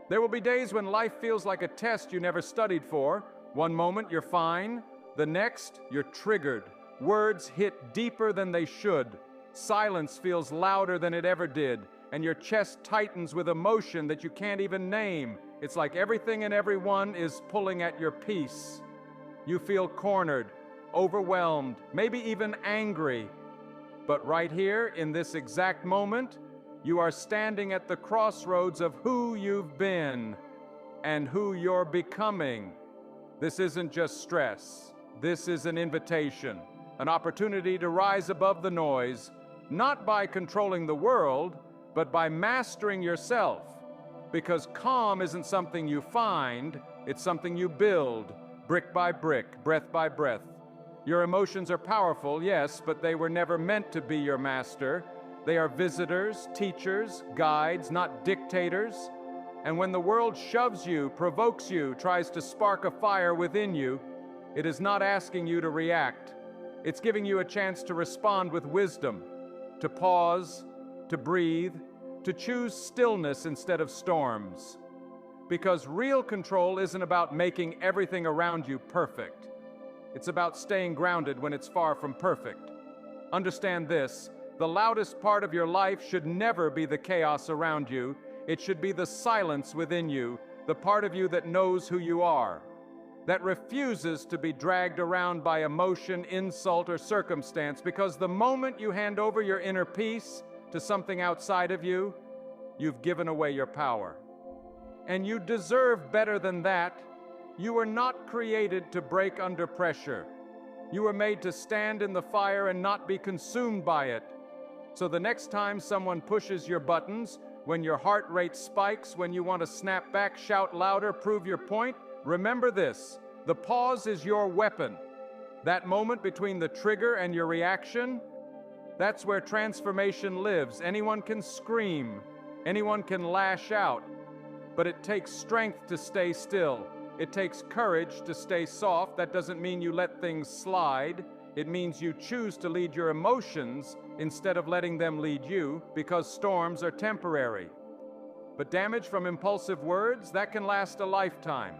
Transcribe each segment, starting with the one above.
There will be days when life feels like a test you never studied for. One moment you're fine, the next you're triggered. Words hit deeper than they should. Silence feels louder than it ever did, and your chest tightens with emotion that you can't even name. It's like everything and everyone is pulling at your peace. You feel cornered, overwhelmed, maybe even angry. But right here, in this exact moment, you are standing at the crossroads of who you've been and who you're becoming. This isn't just stress. This is an invitation, an opportunity to rise above the noise, not by controlling the world, but by mastering yourself. Because calm isn't something you find, it's something you build, brick by brick, breath by breath. Your emotions are powerful, yes, but they were never meant to be your master. They are visitors, teachers, guides, not dictators. And when the world shoves you, provokes you, tries to spark a fire within you, it is not asking you to react. It's giving you a chance to respond with wisdom, to pause, to breathe, to choose stillness instead of storms. Because real control isn't about making everything around you perfect. It's about staying grounded when it's far from perfect. Understand this. The loudest part of your life should never be the chaos around you. It should be the silence within you, the part of you that knows who you are, that refuses to be dragged around by emotion, insult, or circumstance, because the moment you hand over your inner peace to something outside of you, you've given away your power. And you deserve better than that. You were not created to break under pressure. You were made to stand in the fire and not be consumed by it. So the next time someone pushes your buttons, when your heart rate spikes, when you want to snap back, shout louder, prove your point, remember this: the pause is your weapon. That moment between the trigger and your reaction, that's where transformation lives. Anyone can scream, anyone can lash out, but it takes strength to stay still. It takes courage to stay soft. That doesn't mean you let things slide. It means you choose to lead your emotions instead of letting them lead you, because storms are temporary. But damage from impulsive words, that can last a lifetime.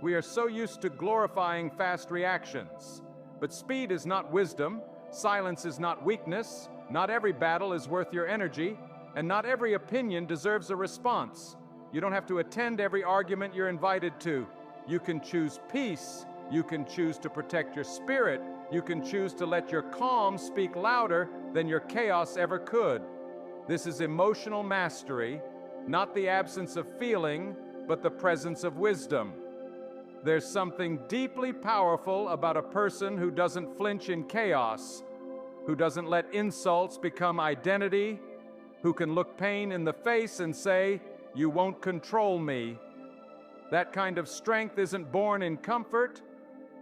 We are so used to glorifying fast reactions. But speed is not wisdom. Silence is not weakness. Not every battle is worth your energy, and not every opinion deserves a response. You don't have to attend every argument you're invited to. You can choose peace. You can choose to protect your spirit. You can choose to let your calm speak louder than your chaos ever could. This is emotional mastery, not the absence of feeling, but the presence of wisdom. There's something deeply powerful about a person who doesn't flinch in chaos, who doesn't let insults become identity, who can look pain in the face and say, "You won't control me." That kind of strength isn't born in comfort.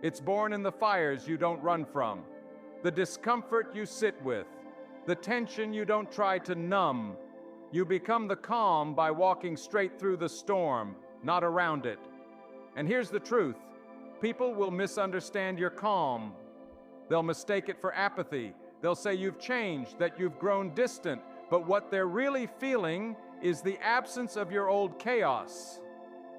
It's born in the fires you don't run from, the discomfort you sit with, the tension you don't try to numb. You become the calm by walking straight through the storm, not around it. And here's the truth. People will misunderstand your calm. They'll mistake it for apathy. They'll say you've changed, that you've grown distant. But what they're really feeling is the absence of your old chaos.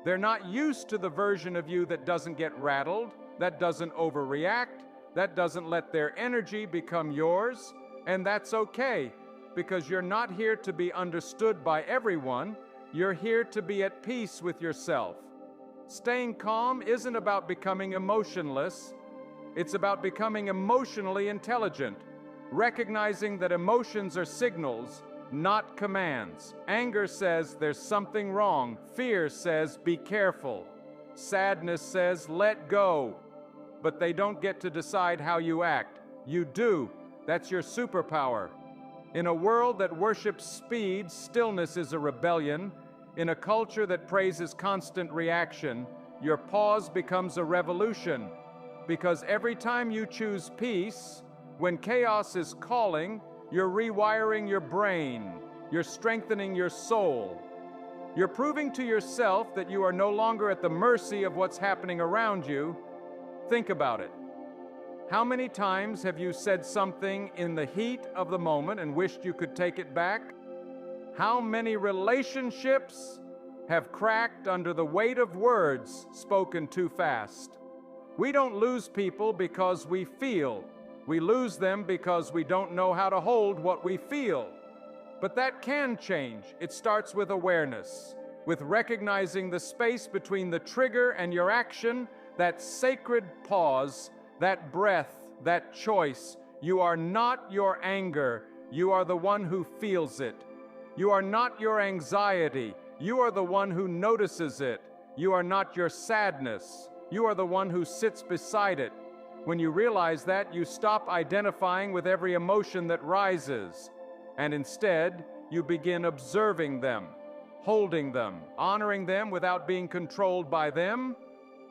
They're not used to the version of you that doesn't get rattled, that doesn't overreact, that doesn't let their energy become yours. And that's okay, because you're not here to be understood by everyone. You're here to be at peace with yourself. Staying calm isn't about becoming emotionless. It's about becoming emotionally intelligent, recognizing that emotions are signals, not commands. Anger says there's something wrong. Fear says be careful. Sadness says let go. But they don't get to decide how you act. You do. That's your superpower. In a world that worships speed, stillness is a rebellion. In a culture that praises constant reaction, your pause becomes a revolution. Because every time you choose peace, when chaos is calling, you're rewiring your brain. You're strengthening your soul. You're proving to yourself that you are no longer at the mercy of what's happening around you. Think about it. How many times have you said something in the heat of the moment and wished you could take it back? How many relationships have cracked under the weight of words spoken too fast. We don't lose people because we feel. We lose them because we don't know how to hold what we feel. But that can change. It starts with awareness, with recognizing the space between the trigger and your action, that sacred pause, that breath, that choice. You are not your anger. You are the one who feels it. You are not your anxiety. You are the one who notices it. You are not your sadness. You are the one who sits beside it. When you realize that, you stop identifying with every emotion that rises, and instead, you begin observing them, holding them, honoring them without being controlled by them.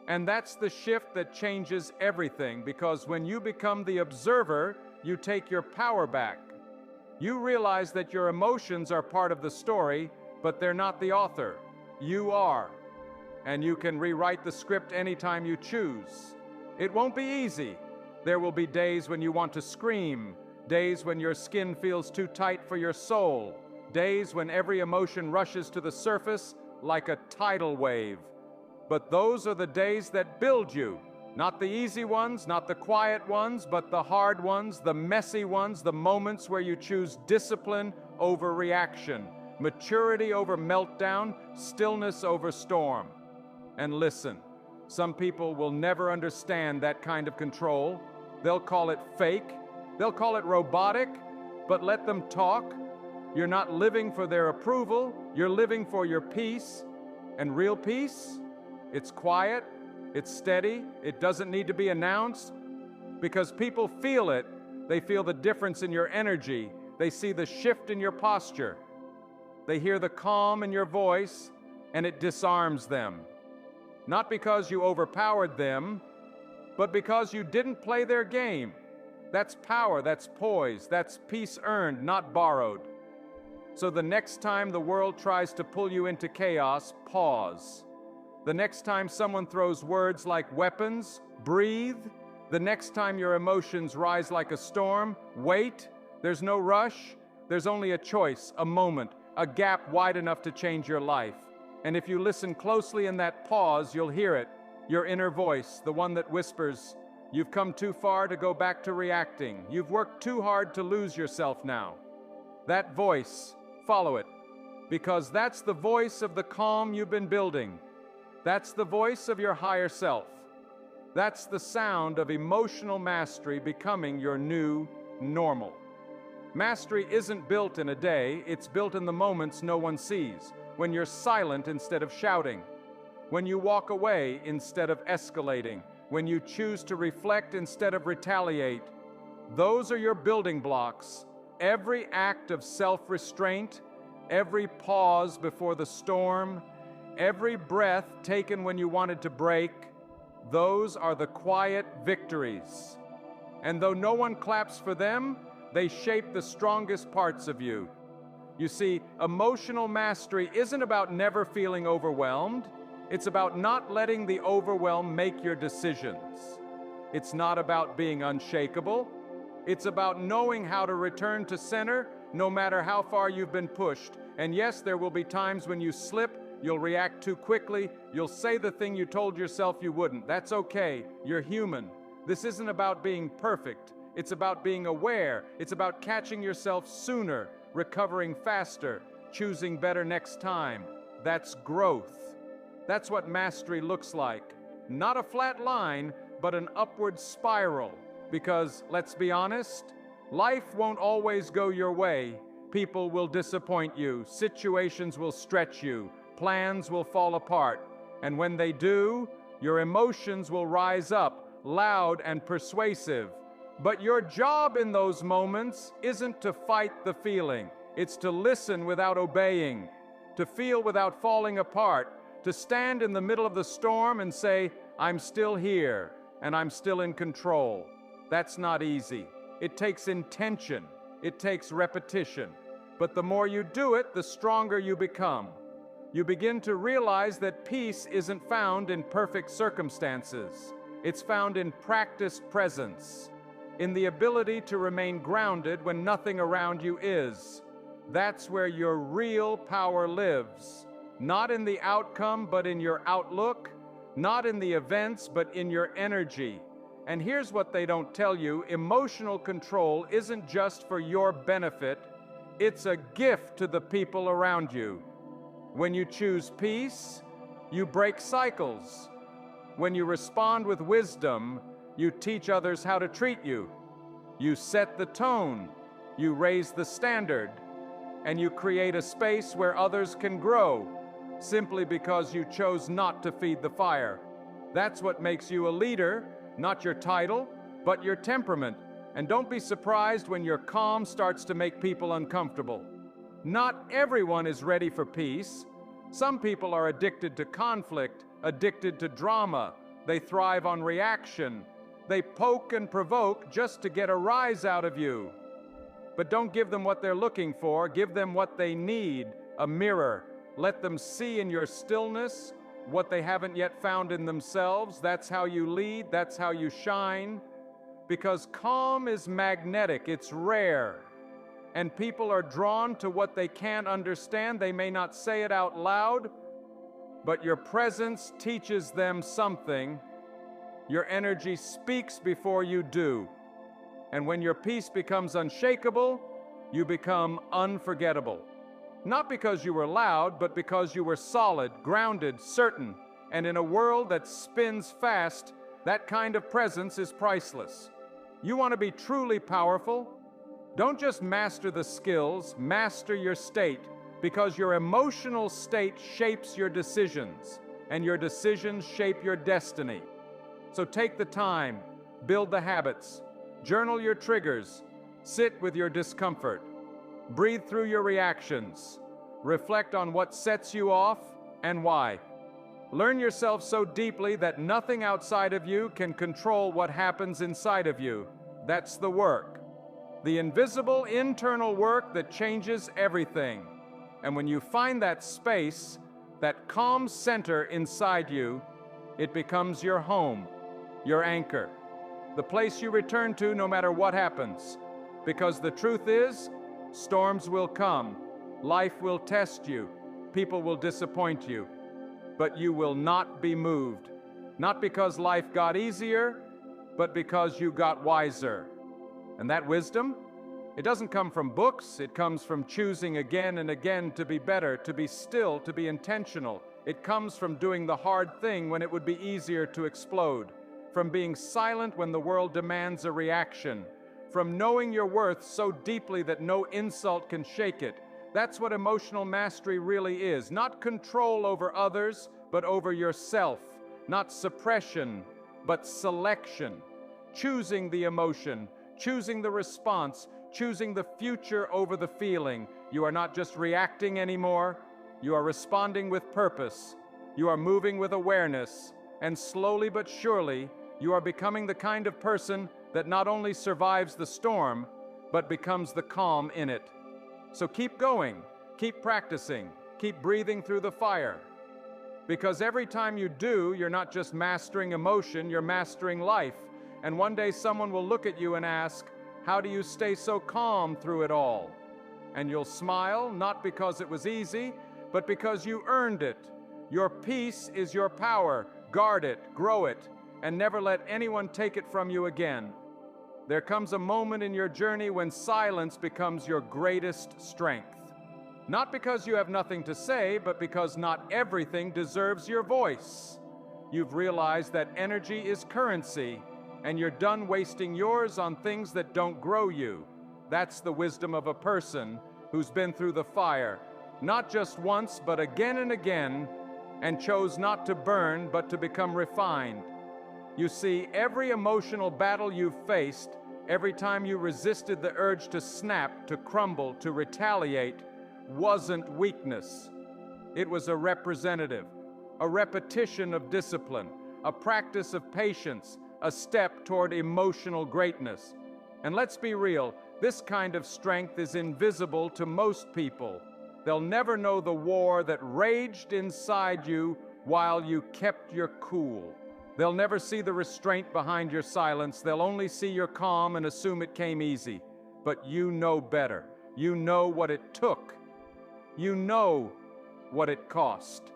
And that's the shift that changes everything, because when you become the observer, you take your power back. You realize that your emotions are part of the story, but they're not the author. You are. And you can rewrite the script anytime you choose. It won't be easy. There will be days when you want to scream, days when your skin feels too tight for your soul, days when every emotion rushes to the surface like a tidal wave. But those are the days that build you. Not the easy ones, not the quiet ones, but the hard ones, the messy ones, the moments where you choose discipline over reaction, maturity over meltdown, stillness over storm. And listen, some people will never understand that kind of control. They'll call it fake. They'll call it robotic, but let them talk. You're not living for their approval. You're living for your peace. And real peace, it's quiet, it's steady, it doesn't need to be announced, because people feel it. They feel the difference in your energy. They see the shift in your posture. They hear the calm in your voice, and it disarms them. Not because you overpowered them, but because you didn't play their game. That's power, that's poise, that's peace earned, not borrowed. So the next time the world tries to pull you into chaos, pause. The next time someone throws words like weapons, breathe. The next time your emotions rise like a storm, wait. There's no rush. There's only a choice, a moment, a gap wide enough to change your life. And if you listen closely in that pause, you'll hear it, your inner voice, the one that whispers, "You've come too far to go back to reacting. You've worked too hard to lose yourself now." That voice, follow it, because that's the voice of the calm you've been building. That's the voice of your higher self. That's the sound of emotional mastery becoming your new normal. Mastery isn't built in a day, it's built in the moments no one sees, when you're silent instead of shouting, when you walk away instead of escalating, when you choose to reflect instead of retaliate. Those are your building blocks. Every act of self-restraint, every pause before the storm, every breath taken when you wanted to break, those are the quiet victories. And though no one claps for them, they shape the strongest parts of you. You see, emotional mastery isn't about never feeling overwhelmed. It's about not letting the overwhelm make your decisions. It's not about being unshakable. It's about knowing how to return to center no matter how far you've been pushed. And yes, there will be times when you slip, you'll react too quickly, you'll say the thing you told yourself you wouldn't. That's okay. You're human. This isn't about being perfect. It's about being aware. It's about catching yourself sooner, recovering faster, choosing better next time. That's growth. That's what mastery looks like. Not a flat line, but an upward spiral. Because, let's be honest, life won't always go your way. People will disappoint you. Situations will stretch you. Plans will fall apart. And when they do, your emotions will rise up, loud and persuasive. But your job in those moments isn't to fight the feeling. It's to listen without obeying, to feel without falling apart, to stand in the middle of the storm and say, "I'm still here, and I'm still in control." That's not easy. It takes intention. It takes repetition. But the more you do it, the stronger you become. You begin to realize that peace isn't found in perfect circumstances. It's found in practiced presence, in the ability to remain grounded when nothing around you is. That's where your real power lives. Not in the outcome, but in your outlook. Not in the events, but in your energy. And here's what they don't tell you: emotional control isn't just for your benefit, it's a gift to the people around you. When you choose peace, you break cycles. When you respond with wisdom, you teach others how to treat you. You set the tone, you raise the standard, and you create a space where others can grow, simply because you chose not to feed the fire. That's what makes you a leader, not your title, but your temperament. And don't be surprised when your calm starts to make people uncomfortable. Not everyone is ready for peace. Some people are addicted to conflict, addicted to drama. They thrive on reaction. They poke and provoke just to get a rise out of you. But don't give them what they're looking for. Give them what they need, a mirror. Let them see in your stillness what they haven't yet found in themselves. That's how you lead. That's how you shine. Because calm is magnetic. It's rare. And people are drawn to what they can't understand. They may not say it out loud, but your presence teaches them something. Your energy speaks before you do. And when your peace becomes unshakable, you become unforgettable. Not because you were loud, but because you were solid, grounded, certain. And in a world that spins fast, that kind of presence is priceless. You want to be truly powerful? Don't just master the skills, master your state, because your emotional state shapes your decisions, and your decisions shape your destiny. So take the time, build the habits, journal your triggers, sit with your discomfort, breathe through your reactions, reflect on what sets you off and why. Learn yourself so deeply that nothing outside of you can control what happens inside of you. That's the work. The invisible internal work that changes everything. And when you find that space, that calm center inside you, it becomes your home, your anchor, the place you return to no matter what happens. Because the truth is, storms will come, life will test you, people will disappoint you, but you will not be moved. Not because life got easier, but because you got wiser. And that wisdom, it doesn't come from books, it comes from choosing again and again to be better, to be still, to be intentional. It comes from doing the hard thing when it would be easier to explode, from being silent when the world demands a reaction, from knowing your worth so deeply that no insult can shake it. That's what emotional mastery really is. Not control over others, but over yourself. Not suppression, but selection. Choosing the emotion, choosing the response, choosing the future over the feeling. You are not just reacting anymore. You are responding with purpose. You are moving with awareness. And slowly but surely, you are becoming the kind of person that not only survives the storm, but becomes the calm in it. So keep going, keep practicing, keep breathing through the fire. Because every time you do, you're not just mastering emotion, you're mastering life. And one day someone will look at you and ask, how do you stay so calm through it all? And you'll smile, not because it was easy, but because you earned it. Your peace is your power. Guard it, grow it, and never let anyone take it from you again. There comes a moment in your journey when silence becomes your greatest strength. Not because you have nothing to say, but because not everything deserves your voice. You've realized that energy is currency, and you're done wasting yours on things that don't grow you. That's the wisdom of a person who's been through the fire, not just once, but again and again, and chose not to burn, but to become refined. You see, every emotional battle you've faced, every time you resisted the urge to snap, to crumble, to retaliate, wasn't weakness. It was a representative, a repetition of discipline, a practice of patience, a step toward emotional greatness. And let's be real, this kind of strength is invisible to most people. They'll never know the war that raged inside you while you kept your cool. They'll never see the restraint behind your silence. They'll only see your calm and assume it came easy. But you know better. You know what it took. You know what it cost.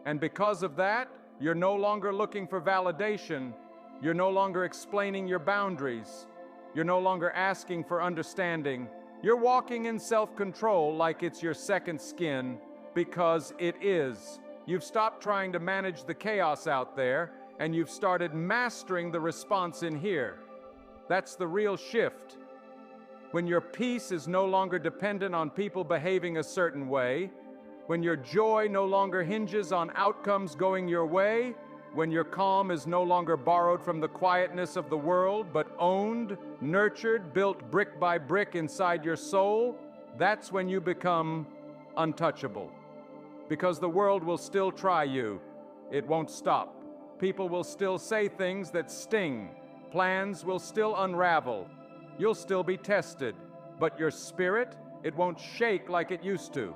And because of that, you're no longer looking for validation. You're no longer explaining your boundaries. You're no longer asking for understanding. You're walking in self-control like it's your second skin, because it is. You've stopped trying to manage the chaos out there, and you've started mastering the response in here. That's the real shift. When your peace is no longer dependent on people behaving a certain way, when your joy no longer hinges on outcomes going your way, when your calm is no longer borrowed from the quietness of the world, but owned, nurtured, built brick by brick inside your soul, that's when you become untouchable. Because the world will still try you. It won't stop. People will still say things that sting. Plans will still unravel. You'll still be tested. But your spirit, it won't shake like it used to.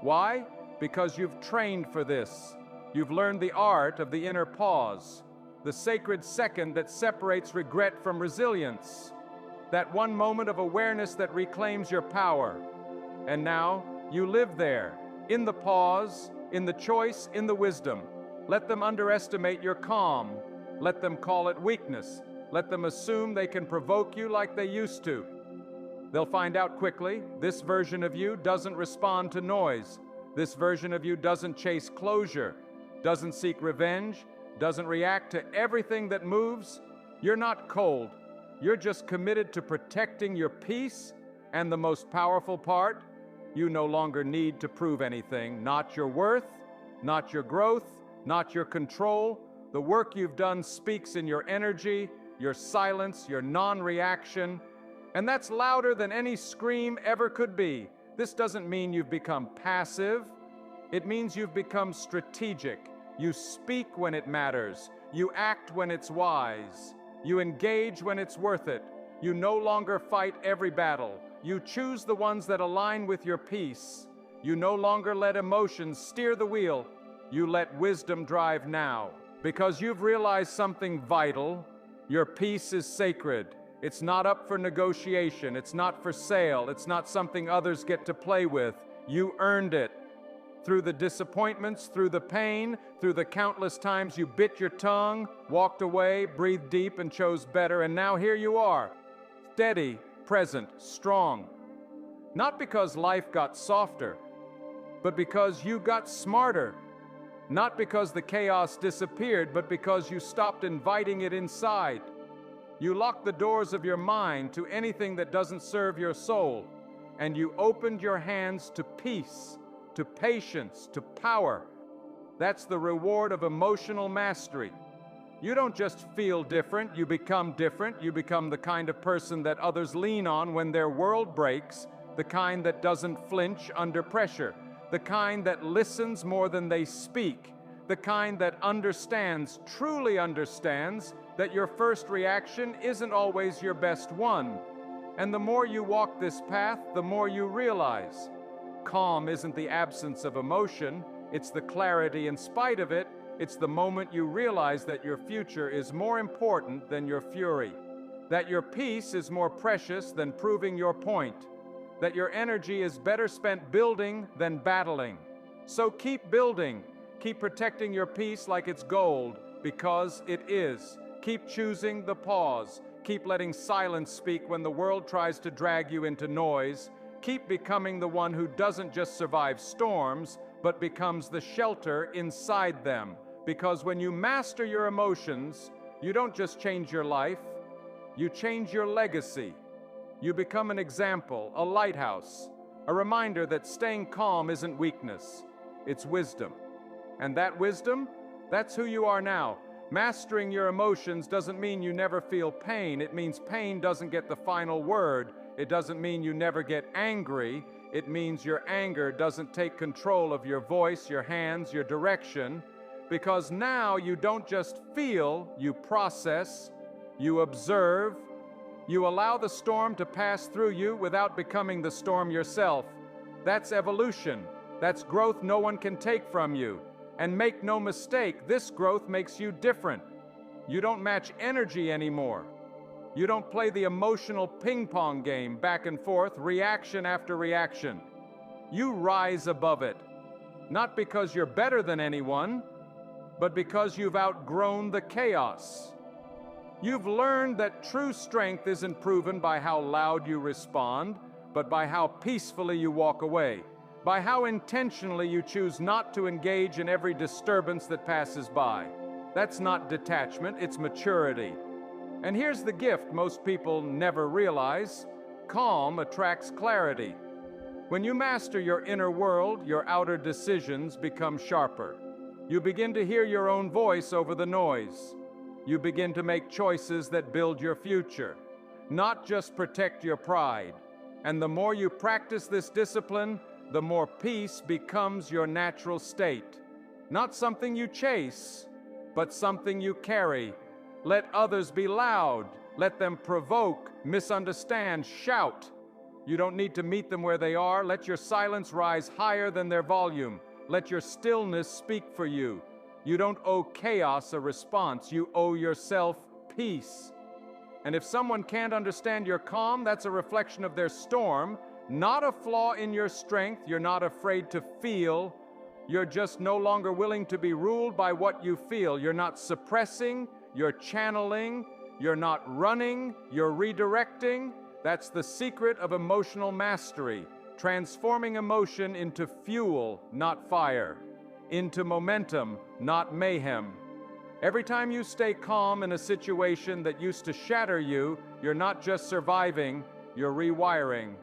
Why? Because you've trained for this. You've learned the art of the inner pause, the sacred second that separates regret from resilience, that one moment of awareness that reclaims your power. And now, you live there, in the pause, in the choice, in the wisdom. Let them underestimate your calm. Let them call it weakness. Let them assume they can provoke you like they used to. They'll find out quickly, this version of you doesn't respond to noise. This version of you doesn't chase closure, doesn't seek revenge, doesn't react to everything that moves. You're not cold. You're just committed to protecting your peace, and the most powerful part, you no longer need to prove anything, not your worth, not your growth, not your control. The work you've done speaks in your energy, your silence, your non-reaction, and that's louder than any scream ever could be. This doesn't mean you've become passive. It means you've become strategic. You speak when it matters. You act when it's wise. You engage when it's worth it. You no longer fight every battle. You choose the ones that align with your peace. You no longer let emotions steer the wheel. You let wisdom drive now. Because you've realized something vital. Your peace is sacred. It's not up for negotiation. It's not for sale. It's not something others get to play with. You earned it. Through the disappointments, through the pain, through the countless times you bit your tongue, walked away, breathed deep, and chose better, and now here you are, steady, present, strong. Not because life got softer, but because you got smarter. Not because the chaos disappeared, but because you stopped inviting it inside. You locked the doors of your mind to anything that doesn't serve your soul, and you opened your hands to peace, to patience, to power. That's the reward of emotional mastery. You don't just feel different, you become different. You become the kind of person that others lean on when their world breaks, the kind that doesn't flinch under pressure, the kind that listens more than they speak, the kind that understands, truly understands, that your first reaction isn't always your best one. And the more you walk this path, the more you realize. Calm isn't the absence of emotion, it's the clarity in spite of it. It's the moment you realize that your future is more important than your fury, that your peace is more precious than proving your point, that your energy is better spent building than battling. So keep building, keep protecting your peace like it's gold, because it is. Keep choosing the pause, keep letting silence speak when the world tries to drag you into noise. Keep becoming the one who doesn't just survive storms, but becomes the shelter inside them. Because when you master your emotions, you don't just change your life, you change your legacy. You become an example, a lighthouse, a reminder that staying calm isn't weakness, it's wisdom. And that wisdom, that's who you are now. Mastering your emotions doesn't mean you never feel pain. It means pain doesn't get the final word. It doesn't mean you never get angry. It means your anger doesn't take control of your voice, your hands, your direction. Because now you don't just feel, you process, you observe, you allow the storm to pass through you without becoming the storm yourself. That's evolution. That's growth no one can take from you. And make no mistake, this growth makes you different. You don't match energy anymore. You don't play the emotional ping-pong game back and forth, reaction after reaction. You rise above it. not because you're better than anyone, but because you've outgrown the chaos. You've learned that true strength isn't proven by how loud you respond, but by how peacefully you walk away, by how intentionally you choose not to engage in every disturbance that passes by. That's not detachment, it's maturity. And here's the gift most people never realize: calm attracts clarity. When you master your inner world, your outer decisions become sharper. You begin to hear your own voice over the noise. You begin to make choices that build your future, not just protect your pride. And the more you practice this discipline, the more peace becomes your natural state. Not something you chase, but something you carry. Let others be loud. Let them provoke, misunderstand, shout. You don't need to meet them where they are. Let your silence rise higher than their volume. Let your stillness speak for you. You don't owe chaos a response. You owe yourself peace. And if someone can't understand your calm, that's a reflection of their storm, not a flaw in your strength. You're not afraid to feel. You're just no longer willing to be ruled by what you feel. You're not suppressing. You're channeling. You're not running. You're redirecting. That's the secret of emotional mastery, transforming emotion into fuel, not fire, into momentum, not mayhem. Every time you stay calm in a situation that used to shatter you, you're not just surviving, you're rewiring.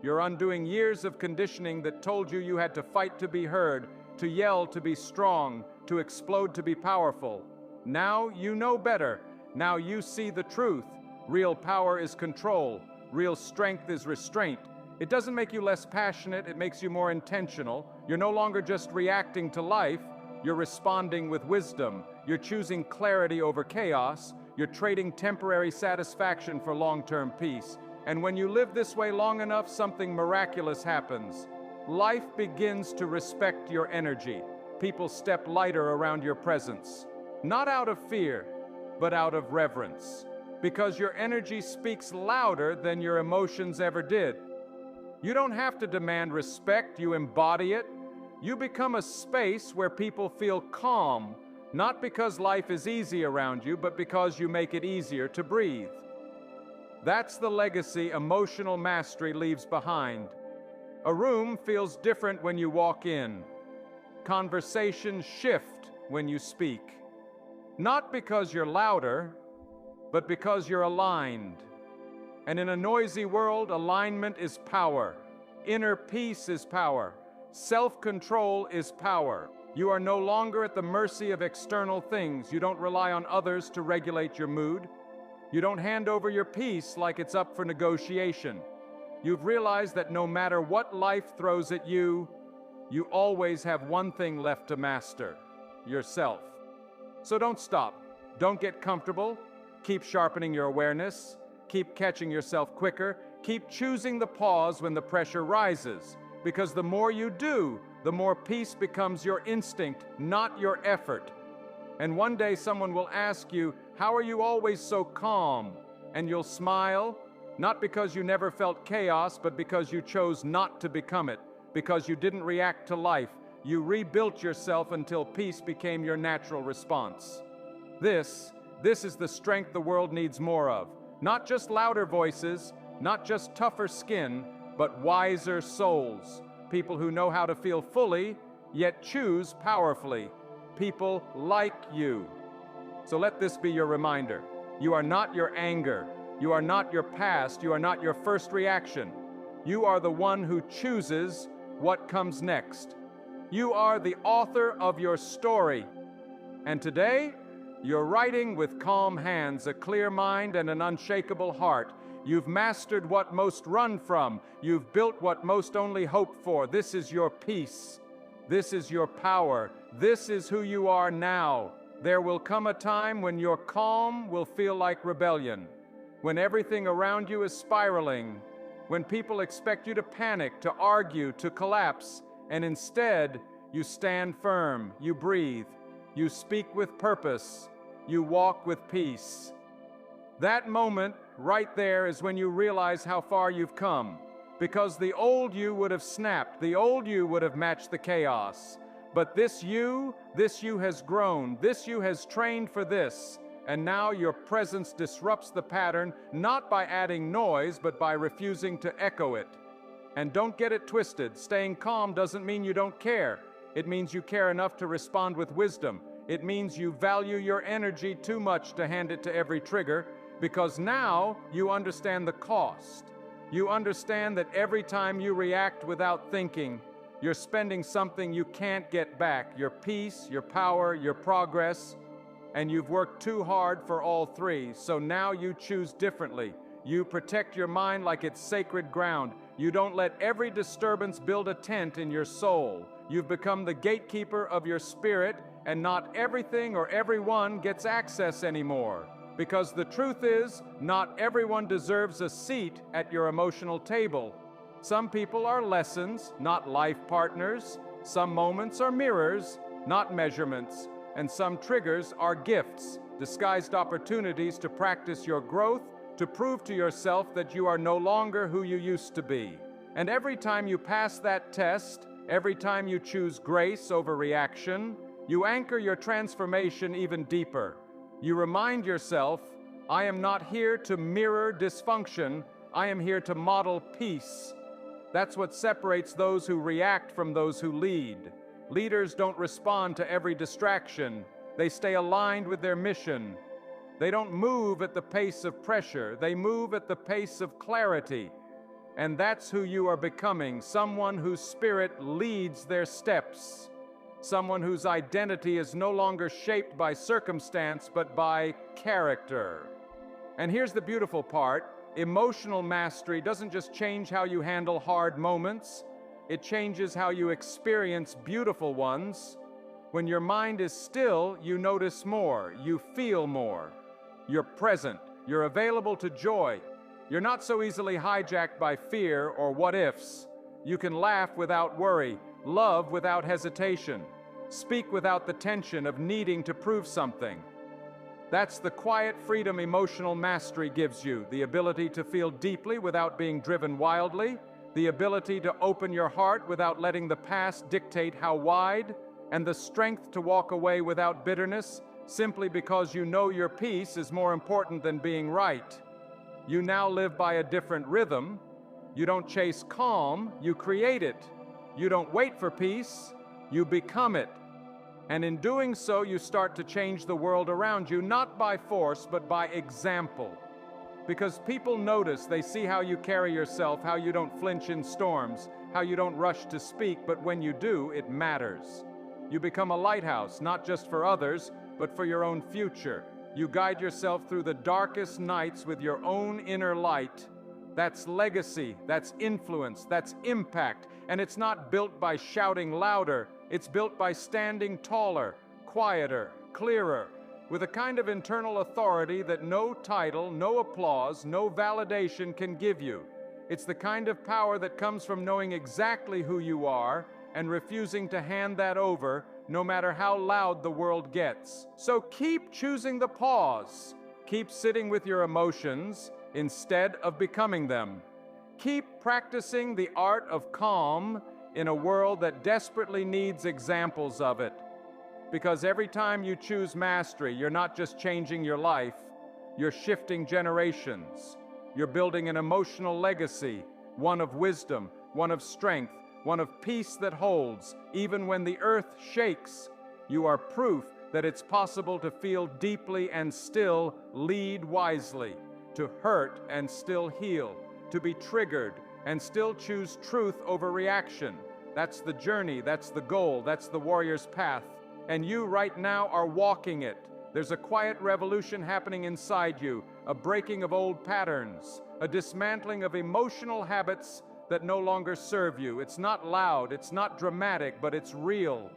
You're undoing years of conditioning that told you you had to fight to be heard, to yell to be strong, to explode to be powerful. Now you know better. Now you see the truth. Real power is control. Real strength is restraint. It doesn't make you less passionate, it makes you more intentional. You're no longer just reacting to life, you're responding with wisdom. You're choosing clarity over chaos. You're trading temporary satisfaction for long-term peace. And when you live this way long enough, something miraculous happens. Life begins to respect your energy. People step lighter around your presence. Not out of fear, but out of reverence. Because your energy speaks louder than your emotions ever did. You don't have to demand respect, you embody it. You become a space where people feel calm, not because life is easy around you, but because you make it easier to breathe. That's the legacy emotional mastery leaves behind. A room feels different when you walk in. Conversations shift when you speak. Not because you're louder, but because you're aligned. And in a noisy world, alignment is power. Inner peace is power. Self-control is power. You are no longer at the mercy of external things. You don't rely on others to regulate your mood. You don't hand over your peace like it's up for negotiation. You've realized that no matter what life throws at you, you always have one thing left to master: yourself. So don't stop. Don't get comfortable. Keep sharpening your awareness. Keep catching yourself quicker. Keep choosing the pause when the pressure rises. Because the more you do, the more peace becomes your instinct, not your effort. And one day someone will ask you, "How are you always so calm?" And you'll smile, not because you never felt chaos, but because you chose not to become it. Because you didn't react to life. You rebuilt yourself until peace became your natural response. This is the strength the world needs more of. Not just louder voices, not just tougher skin, but wiser souls. People who know how to feel fully, yet choose powerfully. People like you. So let this be your reminder. You are not your anger. You are not your past. You are not your first reaction. You are the one who chooses what comes next. You are the author of your story. And today, you're writing with calm hands, a clear mind, and an unshakable heart. You've mastered what most run from. You've built what most only hope for. This is your peace. This is your power. This is who you are now. There will come a time when your calm will feel like rebellion, when everything around you is spiraling, when people expect you to panic, to argue, to collapse, and instead you stand firm, you breathe, you speak with purpose, you walk with peace. That moment right there is when you realize how far you've come, because the old you would have snapped, the old you would have matched the chaos. But this you has grown, this you has trained for this, and now your presence disrupts the pattern, not by adding noise, but by refusing to echo it. And don't get it twisted, staying calm doesn't mean you don't care. It means you care enough to respond with wisdom. It means you value your energy too much to hand it to every trigger, because now you understand the cost. You understand that every time you react without thinking, you're spending something you can't get back, your peace, your power, your progress, and you've worked too hard for all three, so now you choose differently. You protect your mind like it's sacred ground. You don't let every disturbance build a tent in your soul. You've become the gatekeeper of your spirit, and not everything or everyone gets access anymore. Because the truth is, not everyone deserves a seat at your emotional table. Some people are lessons, not life partners. Some moments are mirrors, not measurements. And some triggers are gifts, disguised opportunities to practice your growth, to prove to yourself that you are no longer who you used to be. And every time you pass that test, every time you choose grace over reaction, you anchor your transformation even deeper. You remind yourself, I am not here to mirror dysfunction, I am here to model peace. That's what separates those who react from those who lead. Leaders don't respond to every distraction. They stay aligned with their mission. They don't move at the pace of pressure. They move at the pace of clarity. And that's who you are becoming, someone whose spirit leads their steps. Someone whose identity is no longer shaped by circumstance, but by character. And here's the beautiful part. Emotional mastery doesn't just change how you handle hard moments. It changes how you experience beautiful ones. When your mind is still, you notice more, you feel more. You're present, you're available to joy. You're not so easily hijacked by fear or what-ifs. You can laugh without worry, love without hesitation, speak without the tension of needing to prove something. That's the quiet freedom emotional mastery gives you, the ability to feel deeply without being driven wildly, the ability to open your heart without letting the past dictate how wide, and the strength to walk away without bitterness simply because you know your peace is more important than being right. You now live by a different rhythm. You don't chase calm, you create it. You don't wait for peace, you become it. And in doing so, you start to change the world around you, not by force, but by example. Because people notice, they see how you carry yourself, how you don't flinch in storms, how you don't rush to speak, but when you do, it matters. You become a lighthouse, not just for others, but for your own future. You guide yourself through the darkest nights with your own inner light. That's legacy, that's influence, that's impact, and it's not built by shouting louder, it's built by standing taller, quieter, clearer, with a kind of internal authority that no title, no applause, no validation can give you. It's the kind of power that comes from knowing exactly who you are and refusing to hand that over, no matter how loud the world gets. So keep choosing the pause. Keep sitting with your emotions instead of becoming them. Keep practicing the art of calm in a world that desperately needs examples of it. Because every time you choose mastery, you're not just changing your life, you're shifting generations. You're building an emotional legacy, one of wisdom, one of strength, one of peace that holds, even when the earth shakes. You are proof that it's possible to feel deeply and still lead wisely, to hurt and still heal, to be triggered and still choose truth over reaction. That's the journey, that's the goal, that's the warrior's path. And you right now are walking it. There's a quiet revolution happening inside you, a breaking of old patterns, a dismantling of emotional habits that no longer serve you. It's not loud, it's not dramatic, but it's real.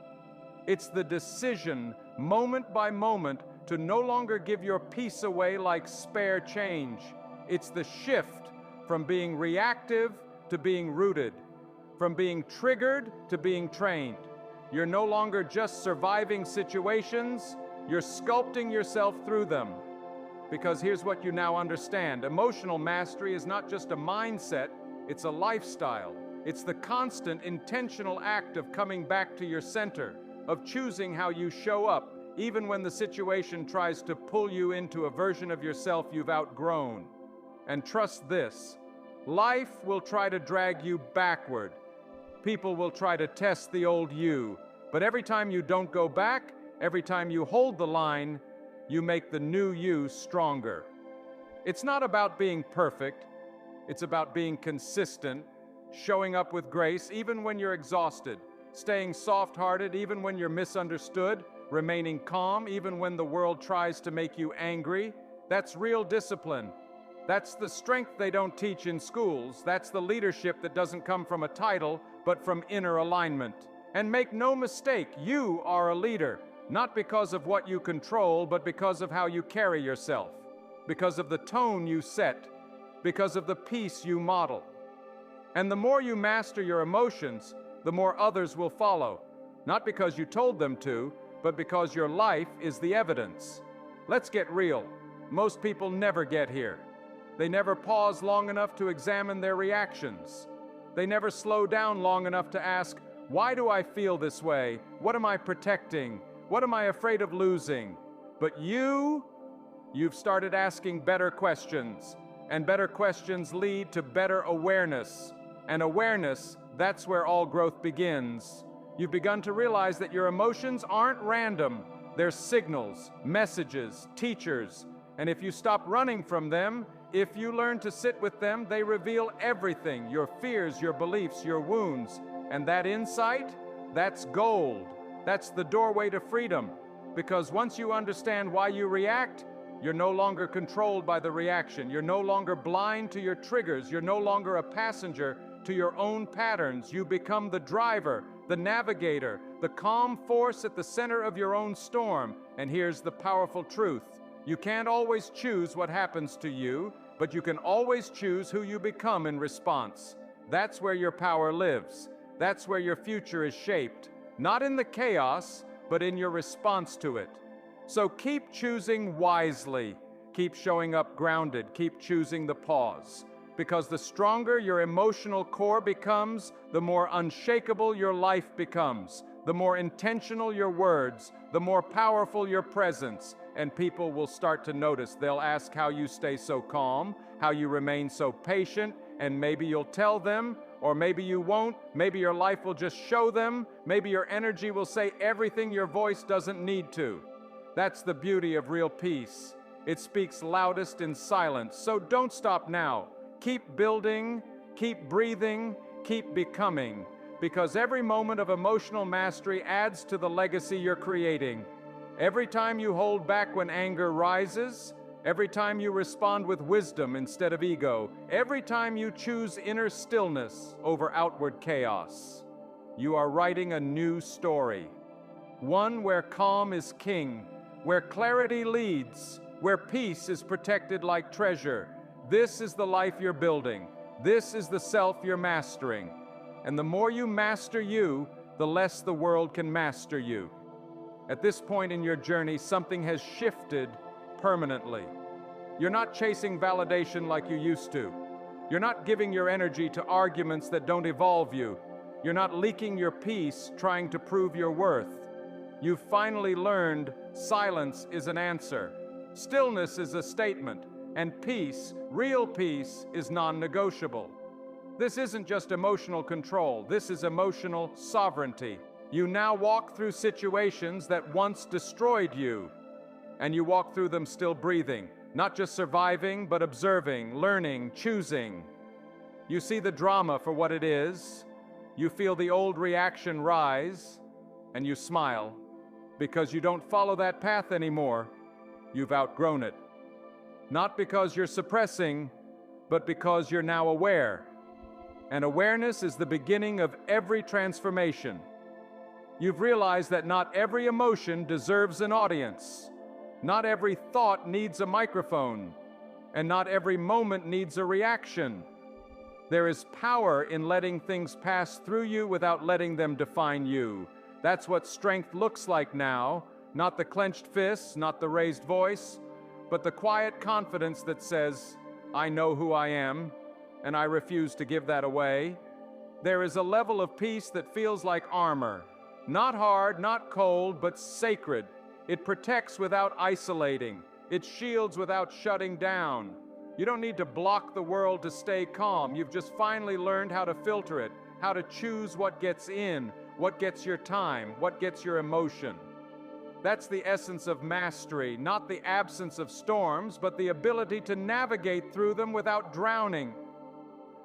It's the decision, moment by moment, to no longer give your peace away like spare change. It's the shift from being reactive to being rooted, from being triggered to being trained. You're no longer just surviving situations, you're sculpting yourself through them. Because here's what you now understand. Emotional mastery is not just a mindset, it's a lifestyle. It's the constant, intentional act of coming back to your center, of choosing how you show up, even when the situation tries to pull you into a version of yourself you've outgrown. And trust this, life will try to drag you backward. People will try to test the old you, but every time you don't go back, every time you hold the line, you make the new you stronger. It's not about being perfect, it's about being consistent, showing up with grace even when you're exhausted, staying soft-hearted even when you're misunderstood, remaining calm even when the world tries to make you angry. That's real discipline. That's the strength they don't teach in schools. That's the leadership that doesn't come from a title, but from inner alignment. And make no mistake, you are a leader, not because of what you control, but because of how you carry yourself, because of the tone you set, because of the peace you model. And the more you master your emotions, the more others will follow, not because you told them to, but because your life is the evidence. Let's get real. Most people never get here. They never pause long enough to examine their reactions. They never slow down long enough to ask, why do I feel this way? What am I protecting? What am I afraid of losing? But you've started asking better questions, and better questions lead to better awareness. And awareness, that's where all growth begins. You've begun to realize that your emotions aren't random. They're signals, messages, teachers. And if you stop running from them, if you learn to sit with them, they reveal everything, your fears, your beliefs, your wounds. And that insight, that's gold. That's the doorway to freedom. Because once you understand why you react, you're no longer controlled by the reaction. You're no longer blind to your triggers. You're no longer a passenger to your own patterns. You become the driver, the navigator, the calm force at the center of your own storm. And here's the powerful truth. You can't always choose what happens to you, but you can always choose who you become in response. That's where your power lives. That's where your future is shaped. Not in the chaos, but in your response to it. So keep choosing wisely. Keep showing up grounded. Keep choosing the pause. Because the stronger your emotional core becomes, the more unshakable your life becomes, the more intentional your words, the more powerful your presence, and people will start to notice. They'll ask how you stay so calm, how you remain so patient, and maybe you'll tell them, or maybe you won't. Maybe your life will just show them. Maybe your energy will say everything your voice doesn't need to. That's the beauty of real peace. It speaks loudest in silence. So don't stop now. Keep building, keep breathing, keep becoming, because every moment of emotional mastery adds to the legacy you're creating. Every time you hold back when anger rises, every time you respond with wisdom instead of ego, every time you choose inner stillness over outward chaos, you are writing a new story. One where calm is king, where clarity leads, where peace is protected like treasure. This is the life you're building. This is the self you're mastering. And the more you master you, the less the world can master you. At this point in your journey, something has shifted permanently. You're not chasing validation like you used to. You're not giving your energy to arguments that don't evolve you. You're not leaking your peace trying to prove your worth. You've finally learned silence is an answer. Stillness is a statement. And peace, real peace, is non-negotiable. This isn't just emotional control. This is emotional sovereignty. You now walk through situations that once destroyed you, and you walk through them still breathing, not just surviving, but observing, learning, choosing. You see the drama for what it is. You feel the old reaction rise, and you smile, because you don't follow that path anymore. You've outgrown it. Not because you're suppressing, but because you're now aware. And awareness is the beginning of every transformation. You've realized that not every emotion deserves an audience. Not every thought needs a microphone. And not every moment needs a reaction. There is power in letting things pass through you without letting them define you. That's what strength looks like now. Not the clenched fists, not the raised voice, but the quiet confidence that says, I know who I am, and I refuse to give that away. There is a level of peace that feels like armor. Not hard, not cold, but sacred. It protects without isolating. It shields without shutting down. You don't need to block the world to stay calm. You've just finally learned how to filter it, how to choose what gets in, what gets your time, what gets your emotion. That's the essence of mastery, not the absence of storms, but the ability to navigate through them without drowning.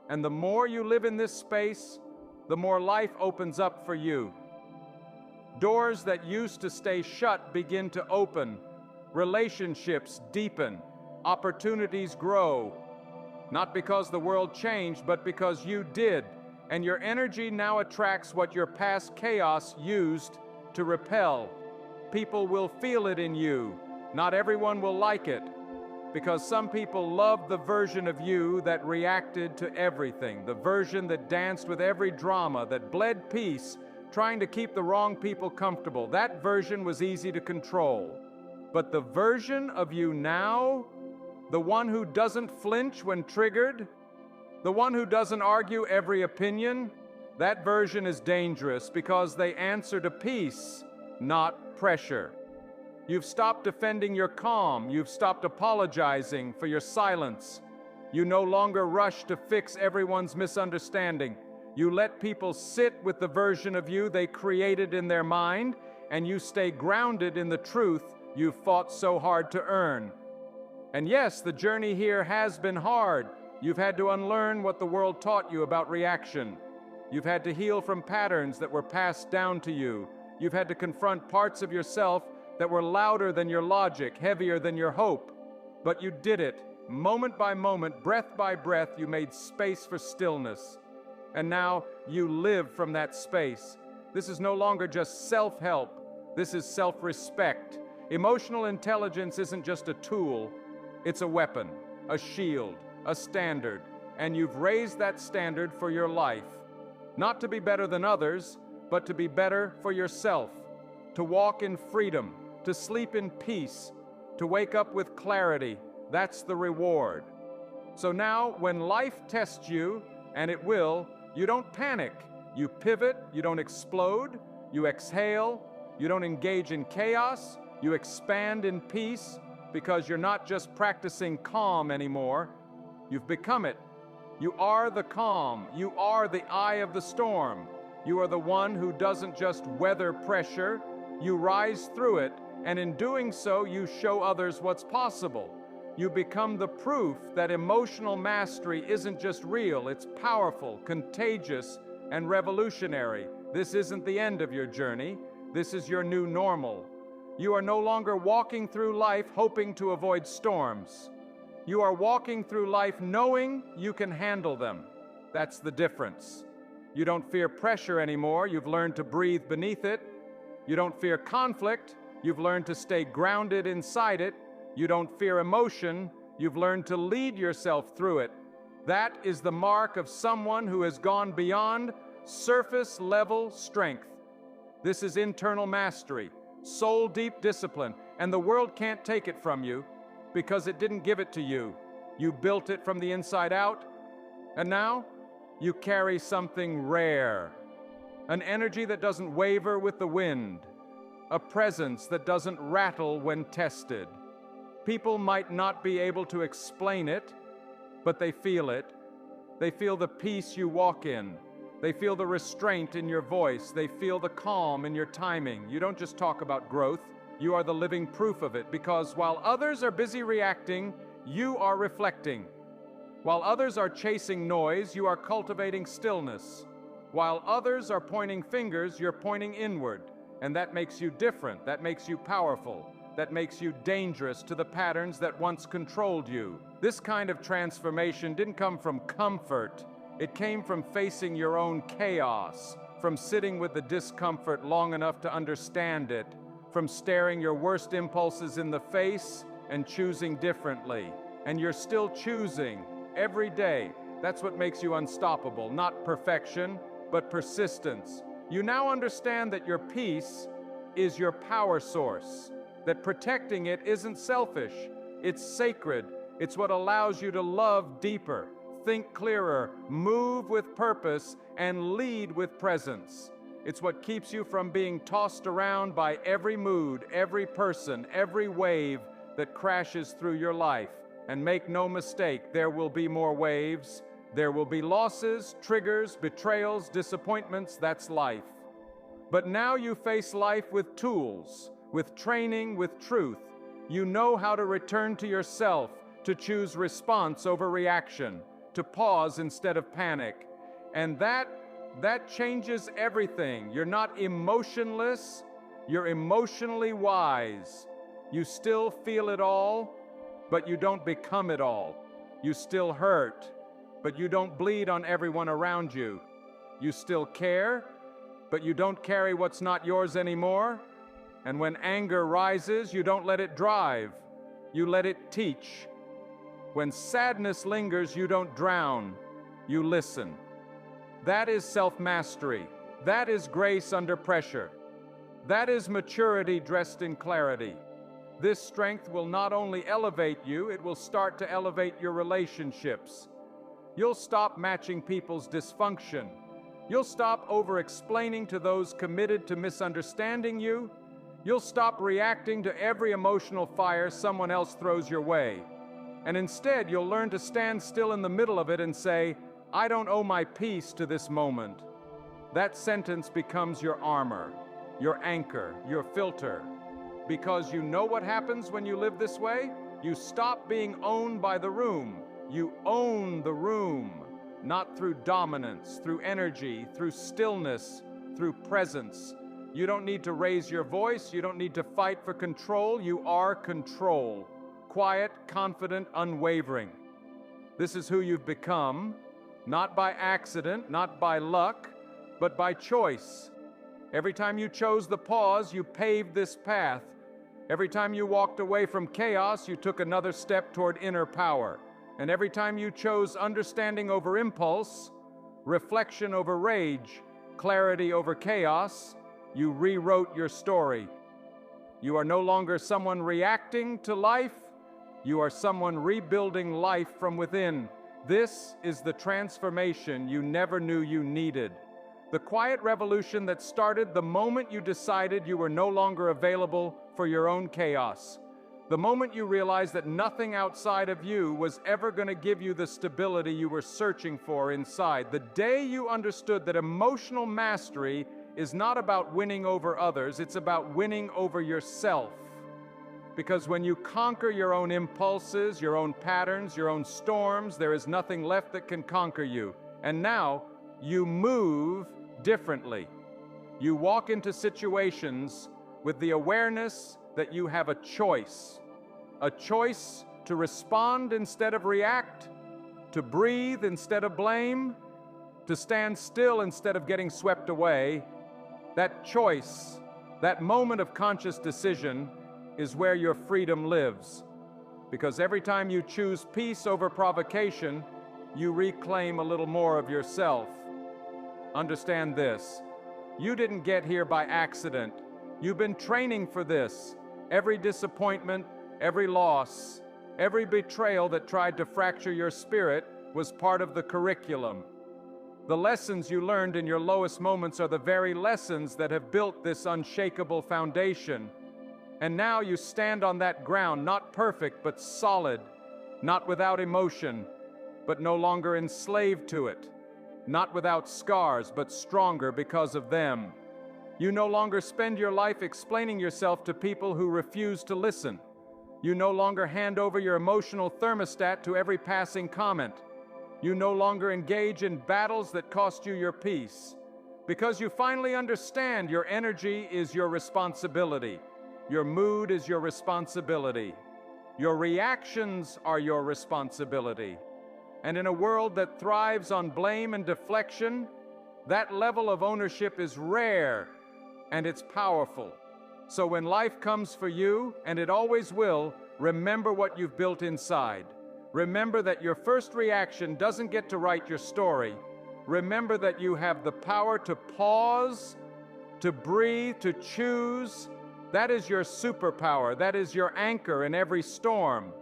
And the more you live in this space, the more life opens up for you. Doors that used to stay shut begin to open. Relationships deepen. Opportunities grow. Not because the world changed, but because you did. And your energy now attracts what your past chaos used to repel. People will feel it in you. Not everyone will like it, because some people love the version of you that reacted to everything, the version that danced with every drama, that bled peace, trying to keep the wrong people comfortable. That version was easy to control. But the version of you now, the one who doesn't flinch when triggered, the one who doesn't argue every opinion, that version is dangerous because they answer to peace, not pressure. You've stopped defending your calm. You've stopped apologizing for your silence. You no longer rush to fix everyone's misunderstanding. You let people sit with the version of you they created in their mind, and you stay grounded in the truth you've fought so hard to earn. And yes, the journey here has been hard. You've had to unlearn what the world taught you about reaction. You've had to heal from patterns that were passed down to you. You've had to confront parts of yourself that were louder than your logic, heavier than your hope. But you did it. Moment by moment, breath by breath, you made space for stillness. And now you live from that space. This is no longer just self-help. This is self-respect. Emotional intelligence isn't just a tool. It's a weapon, a shield, a standard. And you've raised that standard for your life. Not to be better than others, but to be better for yourself. To walk in freedom, to sleep in peace, to wake up with clarity. That's the reward. So now, when life tests you, and it will, you don't panic. You pivot, you don't explode, you exhale, you don't engage in chaos, you expand in peace, because you're not just practicing calm anymore, you've become it. You are the calm, you are the eye of the storm. You are the one who doesn't just weather pressure, you rise through it, and in doing so, you show others what's possible. You become the proof that emotional mastery isn't just real, it's powerful, contagious, and revolutionary. This isn't the end of your journey. This is your new normal. You are no longer walking through life hoping to avoid storms. You are walking through life knowing you can handle them. That's the difference. You don't fear pressure anymore. You've learned to breathe beneath it. You don't fear conflict. You've learned to stay grounded inside it. You don't fear emotion. You've learned to lead yourself through it. That is the mark of someone who has gone beyond surface-level strength. This is internal mastery, soul-deep discipline, and the world can't take it from you because it didn't give it to you. You built it from the inside out, and now you carry something rare, an energy that doesn't waver with the wind, a presence that doesn't rattle when tested. People might not be able to explain it, but they feel it. They feel the peace you walk in. They feel the restraint in your voice. They feel the calm in your timing. You don't just talk about growth. You are the living proof of it, because while others are busy reacting, you are reflecting. While others are chasing noise, you are cultivating stillness. While others are pointing fingers, you're pointing inward. And that makes you different. That makes you powerful. That makes you dangerous to the patterns that once controlled you. This kind of transformation didn't come from comfort. It came from facing your own chaos, from sitting with the discomfort long enough to understand it, from staring your worst impulses in the face and choosing differently. And you're still choosing every day. That's what makes you unstoppable, not perfection, but persistence. You now understand that your peace is your power source, that protecting it isn't selfish, it's sacred. It's what allows you to love deeper, think clearer, move with purpose, and lead with presence. It's what keeps you from being tossed around by every mood, every person, every wave that crashes through your life. And make no mistake, there will be more waves. There will be losses, triggers, betrayals, disappointments. That's life. But now you face life with tools, with training, with truth. You know how to return to yourself, to choose response over reaction, to pause instead of panic. And that changes everything. You're not emotionless, you're emotionally wise. You still feel it all, but you don't become it all. You still hurt, but you don't bleed on everyone around you. You still care, but you don't carry what's not yours anymore. And when anger rises, you don't let it drive. You let it teach. When sadness lingers, you don't drown. You listen. That is self-mastery. That is grace under pressure. That is maturity dressed in clarity. This strength will not only elevate you, it will start to elevate your relationships. You'll stop matching people's dysfunction. You'll stop over-explaining to those committed to misunderstanding you. You'll stop reacting to every emotional fire someone else throws your way. And instead, you'll learn to stand still in the middle of it and say, I don't owe my peace to this moment. That sentence becomes your armor, your anchor, your filter. Because you know what happens when you live this way? You stop being owned by the room. You own the room, not through dominance, through energy, through stillness, through presence. You don't need to raise your voice. You don't need to fight for control. You are control. Quiet, confident, unwavering. This is who you've become, not by accident, not by luck, but by choice. Every time you chose the pause, you paved this path. Every time you walked away from chaos, you took another step toward inner power. And every time you chose understanding over impulse, reflection over rage, clarity over chaos, you rewrote your story. You are no longer someone reacting to life. You are someone rebuilding life from within. This is the transformation you never knew you needed. The quiet revolution that started the moment you decided you were no longer available for your own chaos. The moment you realized that nothing outside of you was ever going to give you the stability you were searching for inside. The day you understood that emotional mastery is not about winning over others, it's about winning over yourself. Because when you conquer your own impulses, your own patterns, your own storms, there is nothing left that can conquer you. And now, you move differently. You walk into situations with the awareness that you have a choice to respond instead of react, to breathe instead of blame, to stand still instead of getting swept away. That choice, that moment of conscious decision, is where your freedom lives. Because every time you choose peace over provocation, you reclaim a little more of yourself. Understand this. You didn't get here by accident. You've been training for this. Every disappointment, every loss, every betrayal that tried to fracture your spirit was part of the curriculum. The lessons you learned in your lowest moments are the very lessons that have built this unshakable foundation. And now you stand on that ground, not perfect, but solid, not without emotion, but no longer enslaved to it, not without scars, but stronger because of them. You no longer spend your life explaining yourself to people who refuse to listen. You no longer hand over your emotional thermostat to every passing comment. You no longer engage in battles that cost you your peace. Because you finally understand your energy is your responsibility. Your mood is your responsibility. Your reactions are your responsibility. And in a world that thrives on blame and deflection, that level of ownership is rare and it's powerful. So when life comes for you, and it always will, remember what you've built inside. Remember that your first reaction doesn't get to write your story. Remember that you have the power to pause, to breathe, to choose. That is your superpower. That is your anchor in every storm.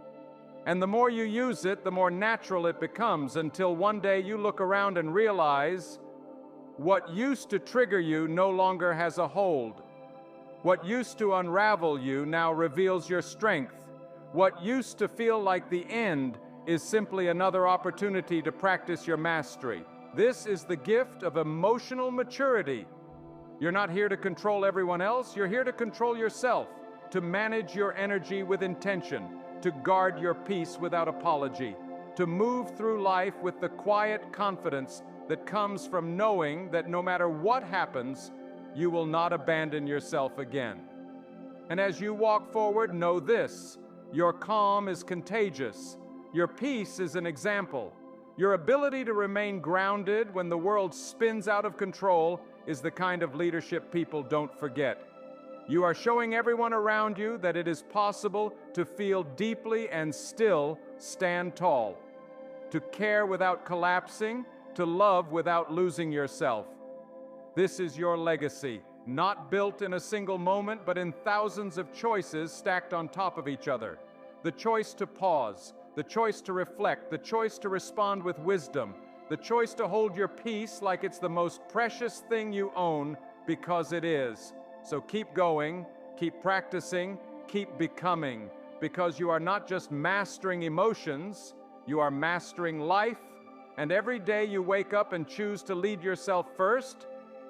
And the more you use it, the more natural it becomes, until one day you look around and realize what used to trigger you no longer has a hold. What used to unravel you now reveals your strength. What used to feel like the end is simply another opportunity to practice your mastery. This is the gift of emotional maturity. You're not here to control everyone else, you're here to control yourself, to manage your energy with intention, to guard your peace without apology, to move through life with the quiet confidence that comes from knowing that no matter what happens, you will not abandon yourself again. And as you walk forward, know this: your calm is contagious. Your peace is an example. Your ability to remain grounded when the world spins out of control is the kind of leadership people don't forget. You are showing everyone around you that it is possible to feel deeply and still stand tall, to care without collapsing, to love without losing yourself. This is your legacy, not built in a single moment, but in thousands of choices stacked on top of each other. The choice to pause, the choice to reflect, the choice to respond with wisdom, the choice to hold your peace like it's the most precious thing you own, because it is. So keep going, keep practicing, keep becoming, because you are not just mastering emotions, you are mastering life. And every day you wake up and choose to lead yourself first,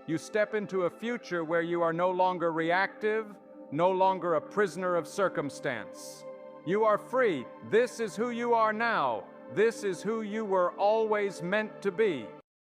you step into a future where you are no longer reactive, no longer a prisoner of circumstance. You are free. This is who you are now. This is who you were always meant to be.